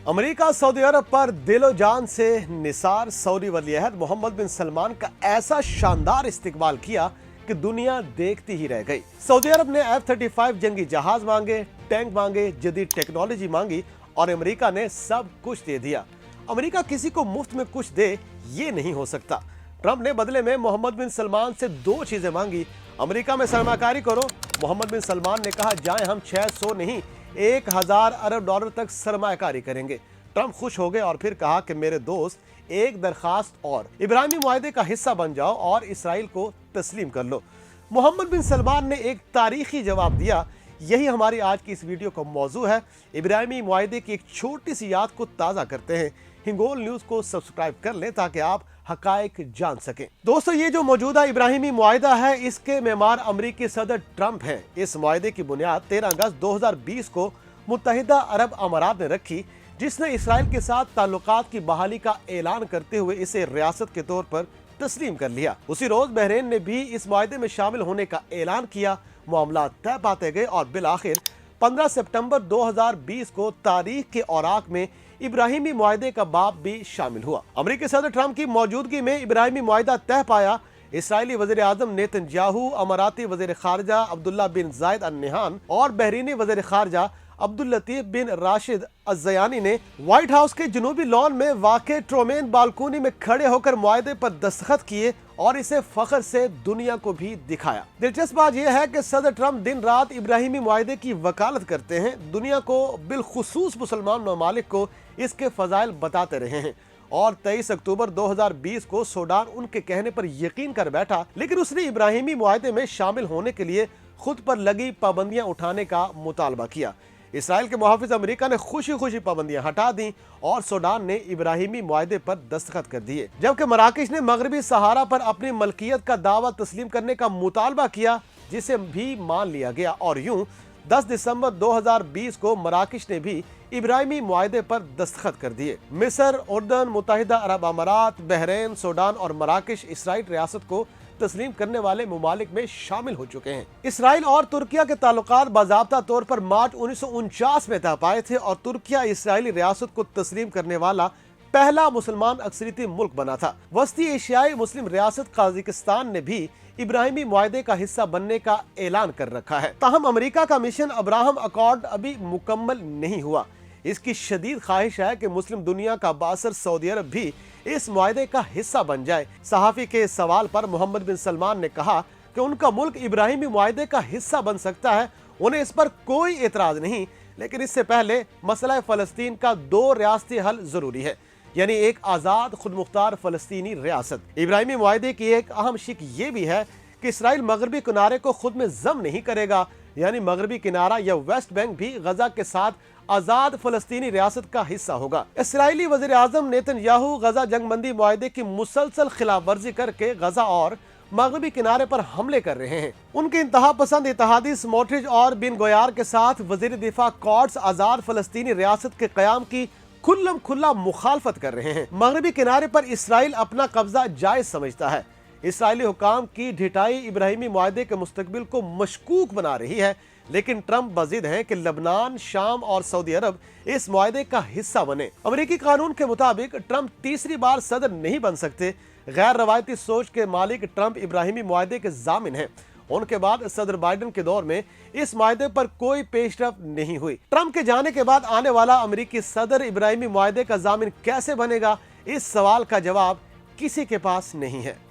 America Saudi अरब पर दिलो जान से निसार। सऊदी वलीअहद मोहम्मद बिन सलमान का ऐसा शानदार इस्तकबाल किया कि दुनिया देखती ही रह गई। सऊदी अरब ने F-35 जंगी जहाज मांगे, टैंक मांगे, जदीद टेक्नोलॉजी मांगी और अमेरिका ने सब कुछ दे दिया। अमेरिका किसी को मुफ्त में कुछ दे ये नहीं हो सकता। ट्रंप ने बदले में मोहम्मद बिन सलमान से दो चीजें मांगी। अमेरिका में सरमाकारी करो। मोहम्मद बिन सलमान ने कहा जाए हम 600 नहीं 1000 अरब डॉलर तक सरमाकारी करेंगे। ट्रंप खुश हो गए और फिर कहा कि मेरे दोस्त एक दरखास्त और, इब्राहिमी मुआहदे का हिस्सा बन जाओ और इसराइल को तस्लीम कर लो। मोहम्मद बिन सलमान ने एक तारीखी जवाब दिया। यही हमारी आज की इस वीडियो का मौजू है। इब्राहिमी मुआहदे की एक छोटी सी याद को ताज़ा करते हैं। हिंगोल न्यूज को सब्सक्राइब कर लें ताकि आप हकायक जान सकें। दोस्तों, ये जो मौजूदा इब्राहिमी मुआहदा है इसके मेमार अमरीकी सदर ट्रंप हैं। इस मुआहदे की बुनियाद 13 अगस्त 2020 को मुत्तहिदा अरब अमारात ने रखी, जिसने इसराइल के साथ ताल्लुकात की बहाली का ऐलान करते हुए इसे रियासत के तौर पर तस्लीम कर लिया। उसी रोज बहरीन ने भी इस मुआहदे में शामिल होने का ऐलान किया। मामला तय पाते गए और बिलाखिर 15 सितंबर 2020 को तारीख के औराक में इब्राहिमी मुआहदे का बाब भी शामिल हुआ। अमेरिकी सदर ट्रंप की मौजूदगी में इब्राहिमी मुआहदा तय पाया। इसराइली वज़ीर आज़म नेतन्याहू, अमाराती वज़ीर खारजा अब्दुल्ला बिन जायद अल नहान और बहरीनी वज़ीर खारजा अब्दुल लतीफ बिन राशिद अज़्ज़यानी ने व्हाइट हाउस के जनूबी लॉन में वाक़े ट्रोमेन बालकोनी में खड़े होकर मुआहदे पर दस्तखत किए और इसे फख्र से दुनिया को भी दिखाया। दिलचस्प बात यह है कि सदर ट्रंप दिन रात इब्राहिमी मुआहदे की वकालत करते हैं। दुनिया को बिलखुसूस मुसलमान ममालिक को इसके फजाइल बताते रहे हैं और 23 अक्टूबर 2020 को सूडान उनके कहने पर यकीन कर बैठा, लेकिन उसने इब्राहिमी मुआहदे में शामिल होने के लिए खुद पर लगी पाबंदियां उठाने का मुतालबा किया। इसराइल के मुहाफिज अमेरिका ने खुशी खुशी पाबंदियां हटा दी और सूडान ने इब्राहिमी मुआहदे पर दस्तखत कर दिए, जबकि मराकश ने मगरबी सहारा पर अपनी मलकियत का दावा तस्लीम करने का मुतालबा किया, जिसे भी मान लिया गया। और यूं 10 दिसंबर 2020 को मराकश ने भी इब्राहिमी मुआहदे पर दस्तखत कर दिए। मिस्र, उर्दन, मुत्तहिदा अरब अमारात, बहरीन, सूडान और मराकश इसराइल रियासत को तस्लीम करने वाले मुमालिक में शामिल हो चुके हैं। इसराइल और तुर्किया के ताल्लुकात बाज़ाब्ता तौर पर मार्च 1949 में तय पाए थे और तुर्किया इसराइली रियासत को तस्लीम करने वाला पहला मुसलमान अक्सरियती मुल्क बना था। वस्ती एशियाई मुस्लिम रियासत कजाकिस्तान ने भी इब्राहिमी मुआहदे का हिस्सा बनने का ऐलान कर रखा है। ताहम अमेरिका का मिशन अब्राहम अकॉर्ड अभी मुकम्मल नहीं हुआ। इसकी शदीद ख्वाहिश है कि मुस्लिम दुनिया का बासर सऊदी अरब भी इस मुआहदे का हिस्सा बन जाए। सहाफ़ी के सवाल पर मोहम्मद बिन सलमान ने कहा कि उनका मुल्क इब्राहिमी मुआहदे का हिस्सा बन सकता है, उन्हें इस पर कोई एतराज़ नहीं, लेकिन इससे पहले मसला फ़लस्तीन का 2 रियासती हल ज़रूरी है, यानी एक आज़ाद खुद मुख्तार फ़लस्तीनी रियासत। इब्राहिमी मुआहदे की एक अहम शिक ये भी है कि इसराइल मगरबी किनारे को खुद में ज़म नहीं करेगा, यानी मगरबी किनारा या वेस्ट बैंक भी गजा के साथ आज़ाद फ़लस्तीनी रियासत का हिस्सा होगा। इसराइली वज़ीर आज़म नेतन्याहू गजा जंगबंदी मुआहदे की मुसलसल खिलाफ वर्जी करके गजा और मगरबी किनारे पर हमले कर रहे हैं। उनके इंतहा पसंद इत्तेहादी स्मोट्रिच और बिन गोयार के साथ वज़ीर दिफा कॉट्स आज़ाद फ़लस्तीनी रियासत के क़याम की खुल्लम खुल्ला मुखालफत कर रहे हैं। मगरबी किनारे पर इसराइल अपना कब्जा जायज़ समझता है। इसराइली हुकाम की ढिठाई इब्राहिमी मुआहदे के मुस्तकबिल को मशकूक बना रही है, लेकिन ट्रंप बज़िद हैं कि लबनान, शाम और सऊदी अरब इस मुआहदे का हिस्सा बने। अमेरिकी कानून के मुताबिक ट्रंप तीसरी बार सदर नहीं बन सकते। गैर रवायती सोच के मालिक ट्रंप इब्राहिमी मुआहदे के जामिन हैं। उनके बाद सदर बाइडन के दौर में इस मुआहदे पर कोई पेशरफ नहीं हुई। ट्रंप के जाने के बाद आने वाला अमेरिकी सदर इब्राहिमी मुआहदे का जामिन कैसे बनेगा, इस सवाल का जवाब किसी के पास नहीं है।